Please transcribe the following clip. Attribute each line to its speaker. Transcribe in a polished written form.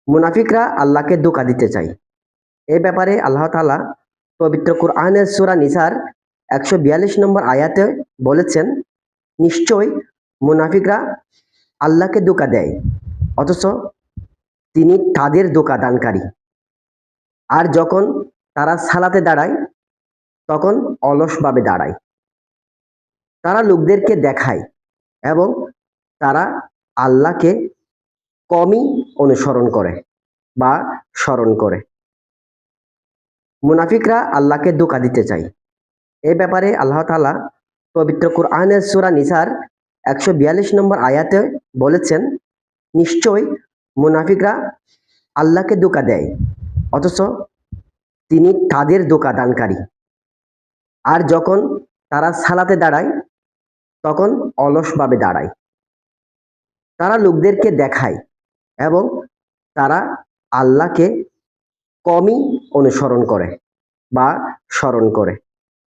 Speaker 1: মুনাফিকরা আল্লাহকে ধোঁকা দিতে চায়। এই ব্যাপারে আল্লাহ তাআলা পবিত্র কুরআনের সূরা নিসার 142 নম্বর আয়াতে বলেছেন, নিশ্চয় মুনাফিকরা আল্লাহকে ধোঁকা দেয়, অথচ তিনি তাদের ধোঁকা দানকারী। আর যখন তারা সালাতে দাঁড়ায় তখন অলসভাবে দাঁড়ায়। তারা লোকদেরকে দেখায় এবং তারা আল্লাহকে কমই অনুসরণ করে বা স্মরণ করে। মুনাফিকরা আল্লাহকে ধোঁকা দিতে চায়। এই ব্যাপারে আল্লাহ তাআলা পবিত্র কুরআনের সূরা নিসার 142 নম্বর আয়াতে বলেছেন, নিশ্চয় মুনাফিকরা আল্লাহকে ধোঁকা দেয়, অথচ তিনি তাদের ধোঁকা দানকারী। আর যখন তারা সালাতে দাঁড়ায় তখন অলসভাবে দাঁড়ায়। তারা লোকদেরকে দেখায় এবং তারা আল্লাহকে কমই অনুসরণ করে বা স্মরণ করে।